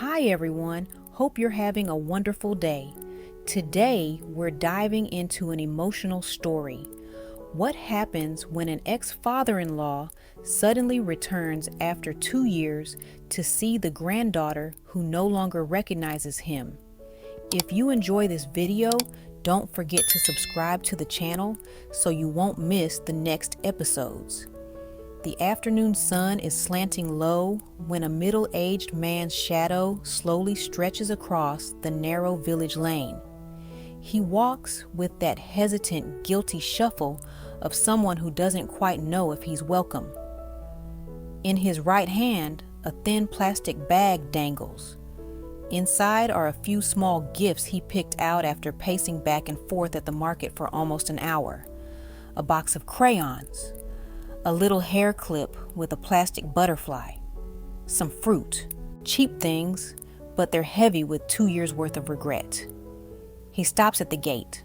Hi everyone, hope you're having a wonderful day. Today we're diving into an emotional story. What happens when an ex-father-in-law suddenly returns after 2 years to see the granddaughter who no longer recognizes him? If you enjoy this video, don't forget to subscribe to the channel so you won't miss the next episodes. The afternoon sun is slanting low when a middle-aged man's shadow slowly stretches across the narrow village lane. He walks with that hesitant, guilty shuffle of someone who doesn't quite know if he's welcome. In his right hand, a thin plastic bag dangles. Inside are a few small gifts he picked out after pacing back and forth at the market for almost an hour. A box of crayons, a little hair clip with a plastic butterfly, some fruit, cheap things, but they're heavy with 2 years worth of regret. He stops at the gate.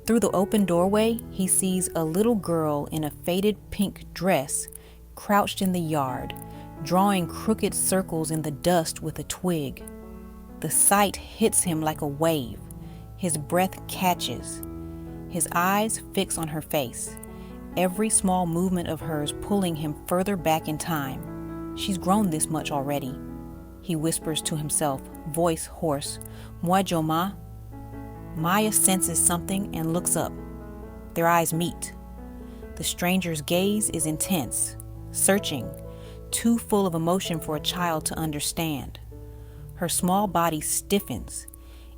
Through the open doorway, he sees a little girl in a faded pink dress crouched in the yard, drawing crooked circles in the dust with a twig. The sight hits him like a wave. His breath catches. His eyes fix on her face, every small movement of hers pulling him further back in time. She's grown this much already. He whispers to himself, voice hoarse, "Moi, Joma." Maya senses something and looks up. Their eyes meet. The stranger's gaze is intense, searching, too full of emotion for a child to understand. Her small body stiffens.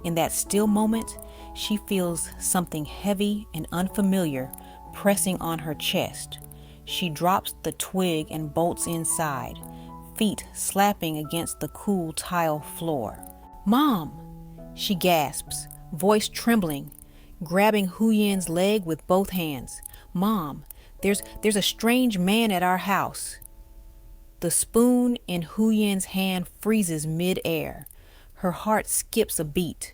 In that still moment, she feels something heavy and unfamiliar pressing on her chest. She drops the twig and bolts inside, feet slapping against the cool tile floor. "Mom!" she gasps, voice trembling, grabbing Huyen's leg with both hands. "Mom, there's a strange man at our house." The spoon in Huyen's hand freezes mid-air. Her heart skips a beat.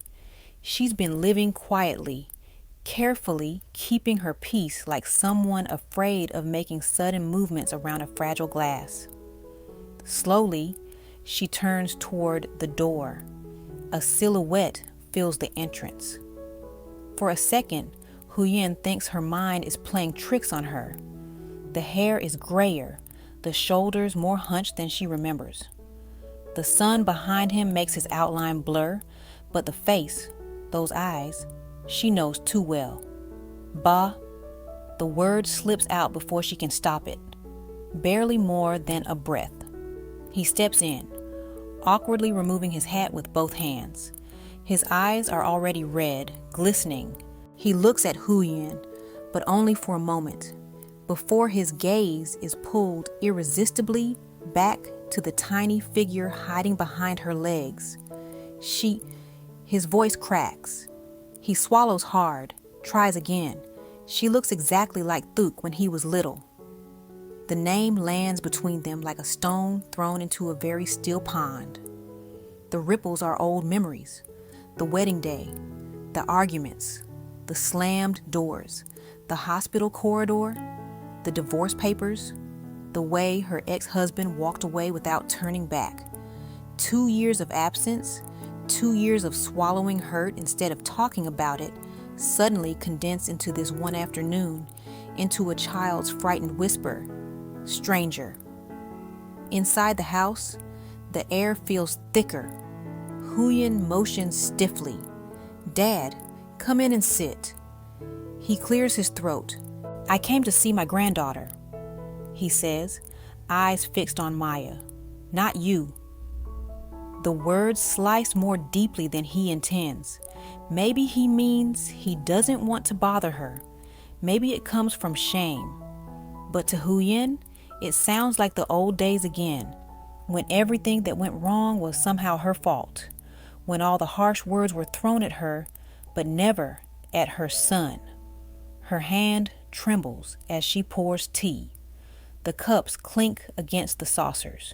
She's been living quietly, carefully keeping her peace like someone afraid of making sudden movements around a fragile glass. Slowly, she turns toward the door. A silhouette fills the entrance. For a second, Huyen thinks her mind is playing tricks on her. The hair is grayer, the shoulders more hunched than she remembers. The sun behind him makes his outline blur, but the face, those eyes, she knows too well. "Ba," the word slips out before she can stop it. Barely more than a breath. He steps in, awkwardly removing his hat with both hands. His eyes are already red, glistening. He looks at Huyen, but only for a moment, before his gaze is pulled irresistibly back to the tiny figure hiding behind her legs. His voice cracks. He swallows hard, tries again. She looks exactly like Thuk when he was little. The name lands between them like a stone thrown into a very still pond. The ripples are old memories. The wedding day, the arguments, the slammed doors, the hospital corridor, the divorce papers, the way her ex-husband walked away without turning back. 2 years of absence, 2 years of swallowing hurt instead of talking about it, suddenly condensed into this one afternoon, into a child's frightened whisper, "Stranger." Inside the house, the air feels thicker. Huyen motions stiffly. "Dad, come in and sit." He clears his throat. "I came to see my granddaughter," he says, eyes fixed on Maya. "Not you." The words slice more deeply than he intends. Maybe he means he doesn't want to bother her. Maybe it comes from shame. But to Huyen, it sounds like the old days again, when everything that went wrong was somehow her fault, when all the harsh words were thrown at her, but never at her son. Her hand trembles as she pours tea. The cups clink against the saucers.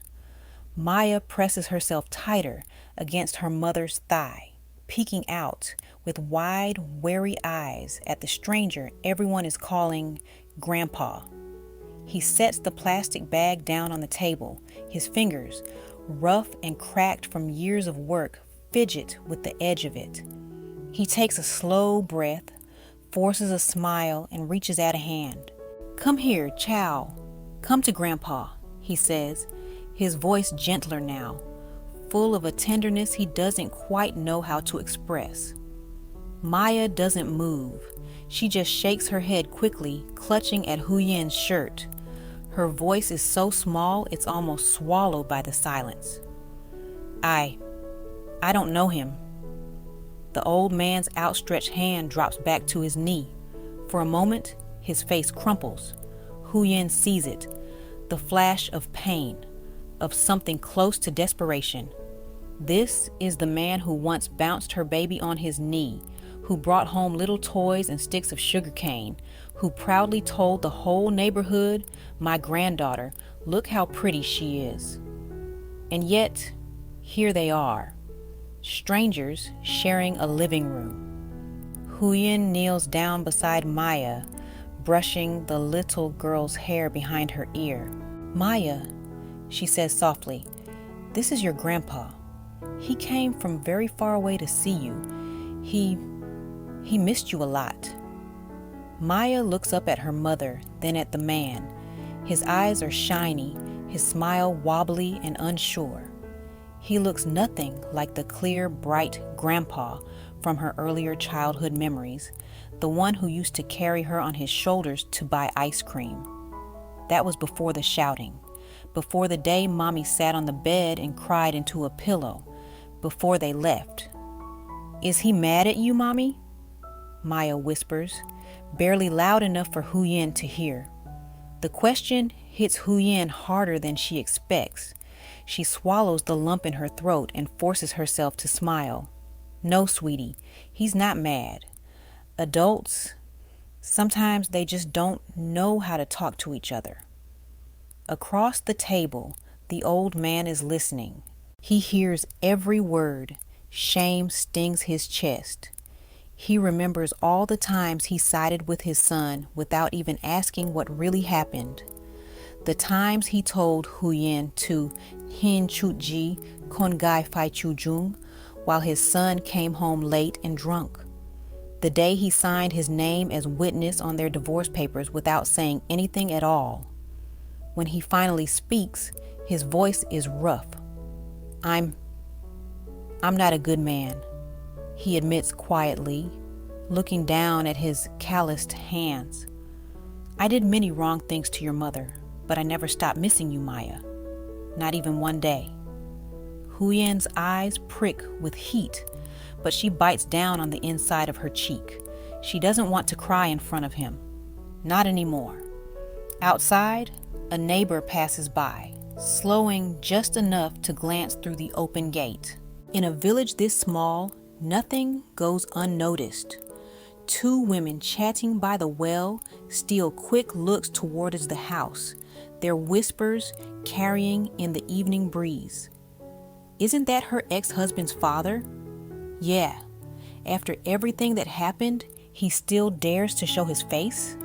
Maya presses herself tighter against her mother's thigh, peeking out with wide, wary eyes at the stranger everyone is calling Grandpa. He sets the plastic bag down on the table, his fingers rough and cracked from years of work, fidget with the edge of it. He takes a slow breath, forces a smile, and reaches out a hand. "Come here, Chow. Come to Grandpa," he says, his voice gentler now, full of a tenderness he doesn't quite know how to express. Maya doesn't move. She just shakes her head quickly, clutching at Huyen's shirt. Her voice is so small it's almost swallowed by the silence. I don't know him." The old man's outstretched hand drops back to his knee. For a moment, his face crumples. Huyen sees it, the flash of pain, of something close to desperation. This is the man who once bounced her baby on his knee, who brought home little toys and sticks of sugar cane, who proudly told the whole neighborhood, "My granddaughter, look how pretty she is." And yet, here they are, strangers sharing a living room. Huyen kneels down beside Maya, brushing the little girl's hair behind her ear. "Maya," she says softly, "this is your grandpa. He came from very far away to see you. He missed you a lot." Maya looks up at her mother, then at the man. His eyes are shiny, his smile wobbly and unsure. He looks nothing like the clear, bright grandpa from her earlier childhood memories, the one who used to carry her on his shoulders to buy ice cream. That was before the shouting, before the day Mommy sat on the bed and cried into a pillow, before they left. "Is he mad at you, Mommy?" Maya whispers, barely loud enough for Huyen to hear. The question hits Huyen harder than she expects. She swallows the lump in her throat and forces herself to smile. "No, sweetie, he's not mad. Adults, sometimes they just don't know how to talk to each other." Across the table, the old man is listening. He hears every word. Shame stings his chest. He remembers all the times he sided with his son without even asking what really happened. The times he told Huyen to "Hin chut ji kon gai fai chu jung" while his son came home late and drunk. The day he signed his name as witness on their divorce papers without saying anything at all. When he finally speaks, his voice is rough. I'm not a good man," he admits quietly, looking down at his calloused hands. "I did many wrong things to your mother, but I never stopped missing you, Maya. Not even one day." Huyen's eyes prick with heat, but she bites down on the inside of her cheek. She doesn't want to cry in front of him. Not anymore. Outside, a neighbor passes by, slowing just enough to glance through the open gate. In a village this small, nothing goes unnoticed. Two women chatting by the well steal quick looks towards the house, their whispers carrying in the evening breeze. Isn't that her ex-husband's father? Yeah. After everything that happened, he still dares to show his face?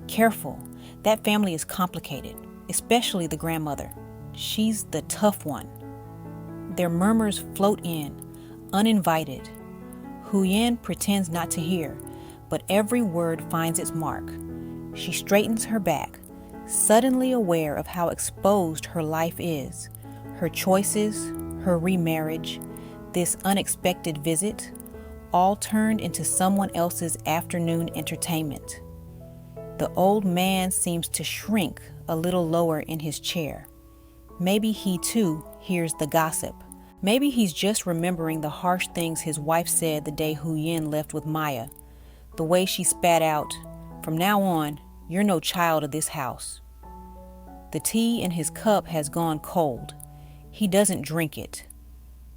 Careful, that family is complicated, especially the grandmother. She's the tough one. Their murmurs float in, uninvited. Huyen pretends not to hear, but every word finds its mark. She straightens her back, suddenly aware of how exposed her life is. Her choices, her remarriage, this unexpected visit, all turned into someone else's afternoon entertainment. The old man seems to shrink a little lower in his chair. Maybe he too hears the gossip. Maybe he's just remembering the harsh things his wife said the day Huyen left with Maya. The way she spat out, "From now on, you're no child of this house." The tea in his cup has gone cold. He doesn't drink it.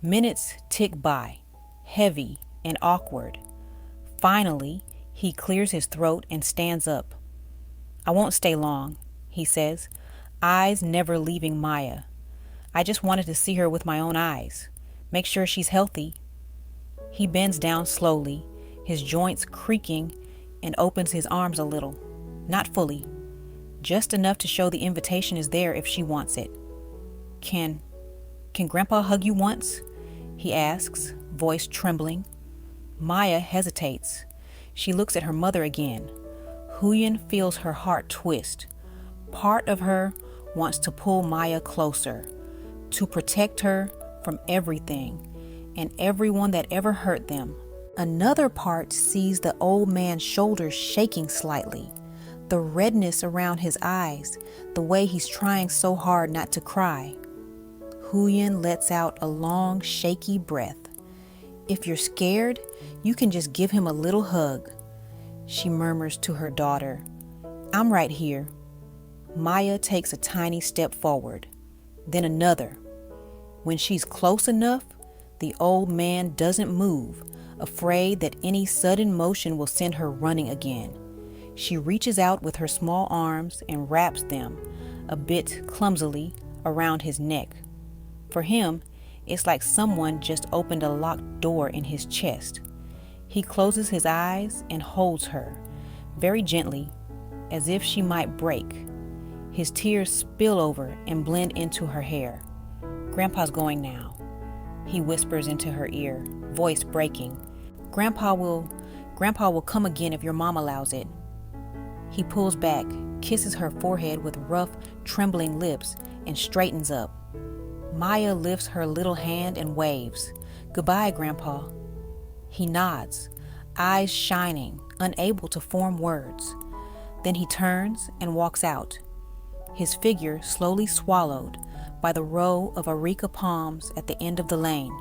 Minutes tick by, heavy and awkward. Finally, he clears his throat and stands up. "I won't stay long," he says, eyes never leaving Maya. "I just wanted to see her with my own eyes, make sure she's healthy." He bends down slowly, his joints creaking, and opens his arms a little, not fully, just enough to show the invitation is there if she wants it. Can Can Grandpa hug you once? He asks, voice trembling. Maya hesitates. She looks at her mother again. Huyen feels her heart twist. Part of her wants to pull Maya closer, to protect her from everything and everyone that ever hurt them. Another part sees the old man's shoulders shaking slightly, the redness around his eyes, the way he's trying so hard not to cry. Huyen lets out a long, shaky breath. If you're scared, you can just give him a little hug, she murmurs to her daughter. I'm right here. Maya takes a tiny step forward, then another. When she's close enough, the old man doesn't move, afraid that any sudden motion will send her running again. She reaches out with her small arms and wraps them, a bit clumsily, around his neck. For him, it's like someone just opened a locked door in his chest. He closes his eyes and holds her, very gently, as if she might break. His tears spill over and blend into her hair. Grandpa's going now, he whispers into her ear, voice breaking. Grandpa will come again if your mom allows it. He pulls back, kisses her forehead with rough, trembling lips, and straightens up. Maya lifts her little hand and waves. Goodbye, Grandpa. He nods, eyes shining, unable to form words. Then he turns and walks out, his figure slowly swallowed by the row of areca palms at the end of the lane.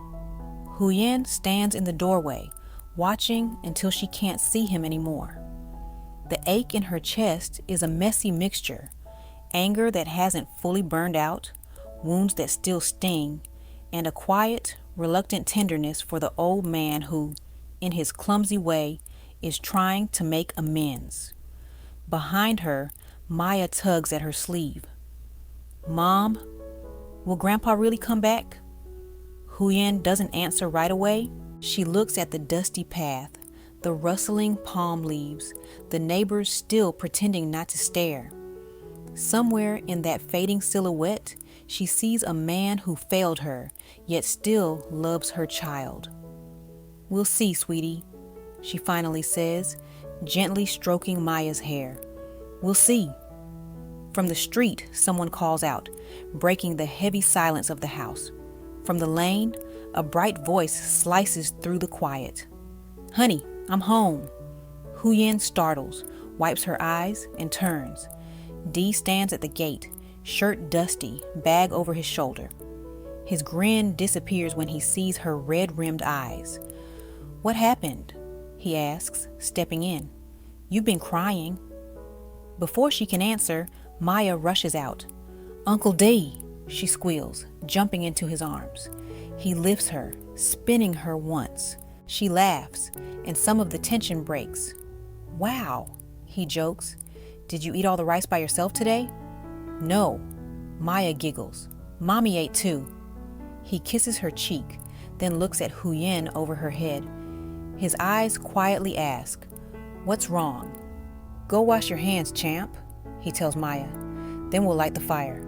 Huyen stands in the doorway, watching until she can't see him anymore. The ache in her chest is a messy mixture, anger that hasn't fully burned out, wounds that still sting, and a quiet, reluctant tenderness for the old man who, in his clumsy way, is trying to make amends. Behind her, Maya tugs at her sleeve. Mom, will Grandpa really come back? Huyen doesn't answer right away. She looks at the dusty path, the rustling palm leaves, the neighbors still pretending not to stare. Somewhere in that fading silhouette, she sees a man who failed her, yet still loves her child. We'll see, sweetie, she finally says, gently stroking Maya's hair. We'll see. From the street, someone calls out, breaking the heavy silence of the house. From the lane, a bright voice slices through the quiet. Honey, I'm home. Huyen startles, wipes her eyes, and turns. Dee stands at the gate, shirt dusty, bag over his shoulder. His grin disappears when he sees her red-rimmed eyes. What happened? He asks, stepping in. You've been crying. Before she can answer, Maya rushes out. Uncle Dee, she squeals, jumping into his arms. He lifts her, spinning her once. She laughs, and some of the tension breaks. Wow, he jokes. Did you eat all the rice by yourself today? No, Maya giggles. Mommy ate too. He kisses her cheek, then looks at Huyen over her head. His eyes quietly ask, What's wrong? Go wash your hands, champ, he tells Maya. Then we'll light the fire.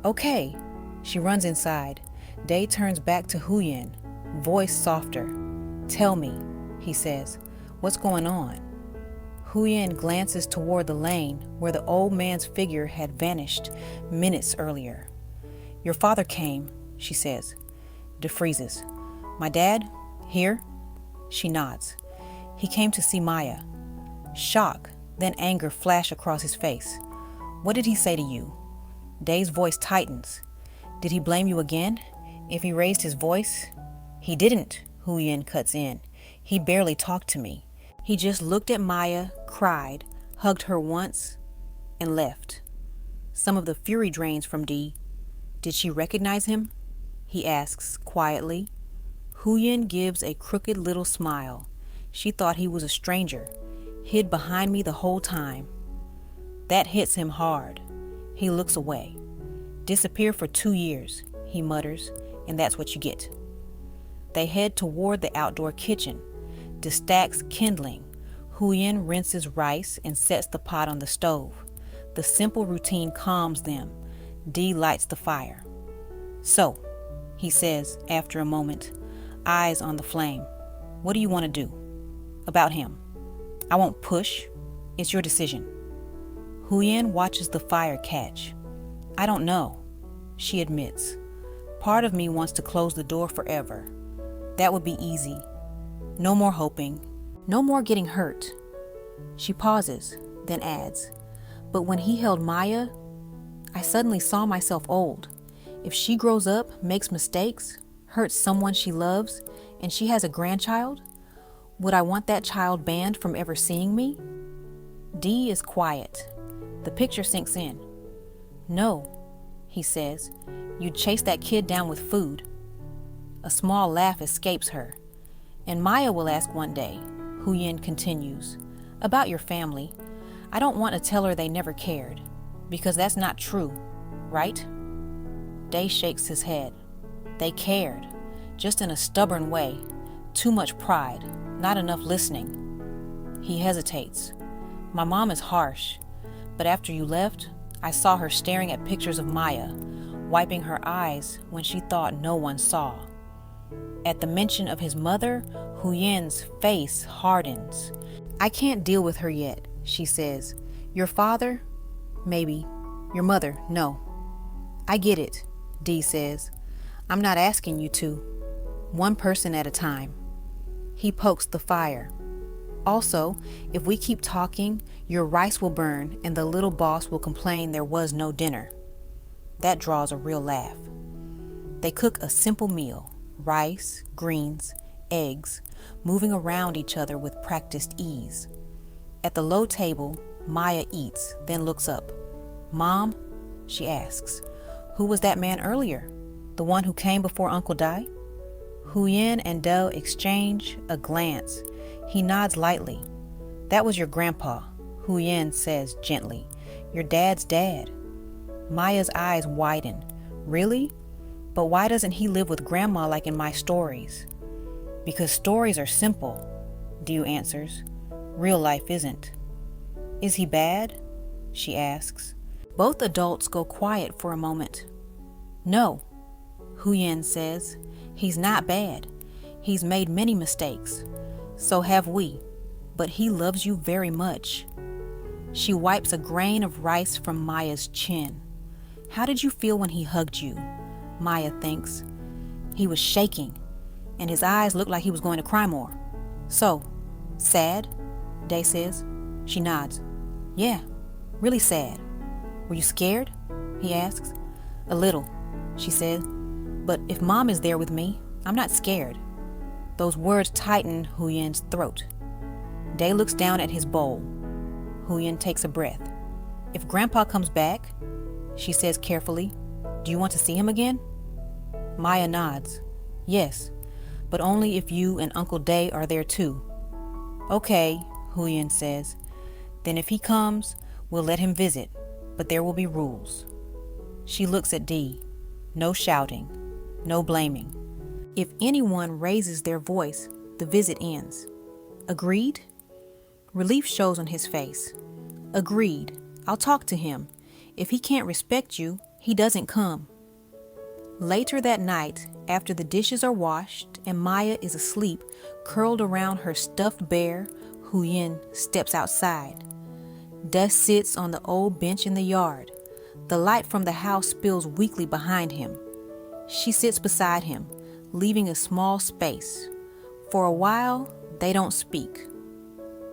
Okay. She runs inside. Day turns back to Huyen, voice softer. Tell me, he says, what's going on? Huyen glances toward the lane where the old man's figure had vanished minutes earlier. Your father came, she says. Defreezes. My dad? Here? She nods. He came to see Maya. Shock, then anger flash across his face. What did he say to you? Day's voice tightens. Did he blame you again? If he raised his voice? He didn't, Huyen cuts in. He barely talked to me. He just looked at Maya, cried, hugged her once, and left. Some of the fury drains from Dee. Did she recognize him? He asks quietly. Huyen gives a crooked little smile. She thought he was a stranger, hid behind me the whole time. That hits him hard. He looks away. Disappear for 2 years, he mutters, and that's what you get. They head toward the outdoor kitchen, the stacks kindling. Huyen rinses rice and sets the pot on the stove. The simple routine calms them. Dee lights the fire. So, he says after a moment, eyes on the flame. What do you want to do? About him. I won't push. It's your decision. Huyen watches the fire catch. I don't know, she admits. Part of me wants to close the door forever. That would be easy. No more hoping. No more getting hurt. She pauses, then adds, but when he held Maya, I suddenly saw myself old. If she grows up, makes mistakes, hurts someone she loves, and she has a grandchild, would I want that child banned from ever seeing me? Dee is quiet. The picture sinks in. No, he says, you'd chase that kid down with food. A small laugh escapes her. And Maya will ask one day, Huyen continues, about your family. I don't want to tell her they never cared, because that's not true, right? Day shakes his head. They cared, just in a stubborn way. Too much pride, not enough listening. He hesitates. My mom is harsh, but after you left, I saw her staring at pictures of Maya, wiping her eyes when she thought no one saw. At the mention of his mother, Huyen's face hardens. I can't deal with her yet, she says. Your father? Maybe. Your mother? No. I get it, Dee says. I'm not asking you to. One person at a time. He pokes the fire. Also, if we keep talking, your rice will burn and the little boss will complain there was no dinner. That draws a real laugh. They cook a simple meal. Rice, greens, eggs, moving around each other with practiced ease. At the low table, Maya eats, then looks up. Mom, she asks, who was that man earlier? The one who came before Uncle died? Huyen and Dell exchange a glance. He nods lightly. That was your grandpa, Huyen says gently. Your dad's dad. Maya's eyes widen. Really? But why doesn't he live with grandma like in my stories? Because stories are simple, Dio answers. Real life isn't. Is he bad? She asks. Both adults go quiet for a moment. No, Huyen says. He's not bad. He's made many mistakes. So have we. But he loves you very much. She wipes a grain of rice from Maya's chin. How did you feel when he hugged you? Maya thinks. He was shaking, and his eyes looked like he was going to cry more. So, sad? Day says. She nods. Yeah, really sad. Were you scared? He asks. A little, she said. But if Mom is there with me, I'm not scared. Those words tighten Huyen's throat. Day looks down at his bowl. Huyen takes a breath. If Grandpa comes back, she says carefully, do you want to see him again? Maya nods. Yes, but only if you and Uncle Day are there too. Okay, Huyen says. Then if he comes, we'll let him visit, but there will be rules. She looks at Dee. No shouting, no blaming. If anyone raises their voice, the visit ends. Agreed? Relief shows on his face. Agreed. I'll talk to him. If he can't respect you, he doesn't come. Later that night, after the dishes are washed and Maya is asleep, curled around her stuffed bear, Huyen steps outside. Dust sits on the old bench in the yard. The light from the house spills weakly behind him. She sits beside him, leaving a small space. For a while, they don't speak.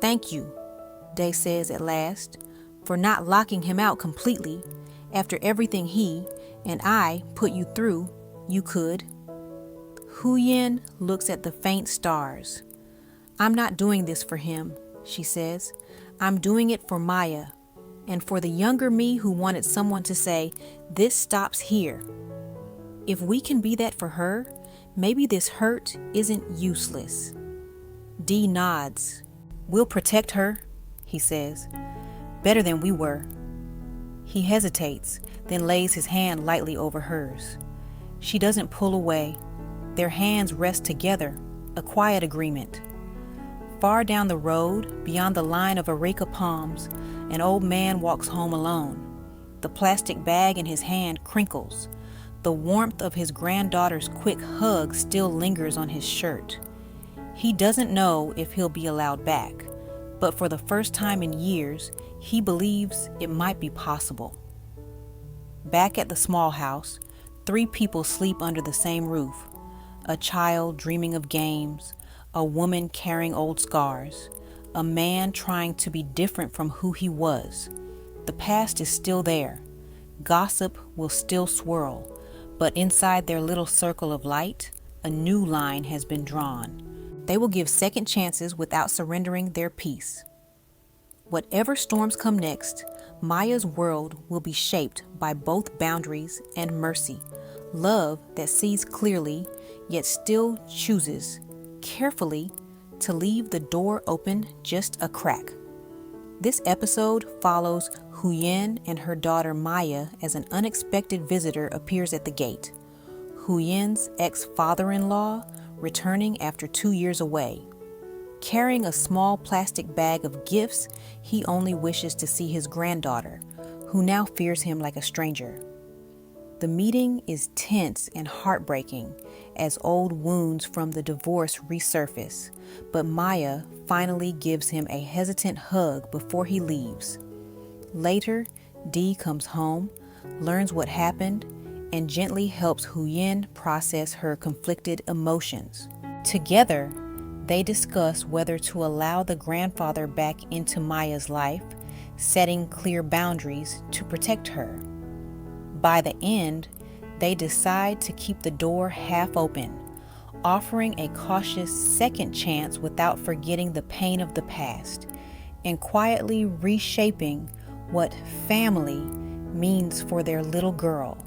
Thank you, Day says at last, for not locking him out completely. After everything he and I put you through, you could. Huyen looks at the faint stars. I'm not doing this for him, she says. I'm doing it for Maya, and for the younger me who wanted someone to say, this stops here. If we can be that for her, maybe this hurt isn't useless. Dee nods. We'll protect her, he says. Better than we were. He hesitates, then lays his hand lightly over hers. She doesn't pull away. Their hands rest together, a quiet agreement. Far down the road, beyond the line of areca palms, an old man walks home alone. The plastic bag in his hand crinkles. The warmth of his granddaughter's quick hug still lingers on his shirt. He doesn't know if he'll be allowed back, but for the first time in years, he believes it might be possible. Back at the small house, 3 people sleep under the same roof. A child dreaming of games, a woman carrying old scars, a man trying to be different from who he was. The past is still there. Gossip will still swirl, but inside their little circle of light, a new line has been drawn. They will give second chances without surrendering their peace. Whatever storms come next, Maya's world will be shaped by both boundaries and mercy, love that sees clearly, yet still chooses, carefully, to leave the door open just a crack. This episode follows Huyen and her daughter Maya as an unexpected visitor appears at the gate. Huyen's ex-father-in-law returning after 2 years away. Carrying a small plastic bag of gifts, he only wishes to see his granddaughter, who now fears him like a stranger. The meeting is tense and heartbreaking as old wounds from the divorce resurface, but Maya finally gives him a hesitant hug before he leaves. Later, Dee comes home, learns what happened, and gently helps Huyen process her conflicted emotions. Together, they discuss whether to allow the grandfather back into Maya's life, setting clear boundaries to protect her. By the end, they decide to keep the door half open, offering a cautious second chance without forgetting the pain of the past, and quietly reshaping what family means for their little girl.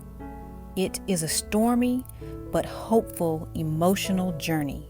It is a stormy but hopeful emotional journey.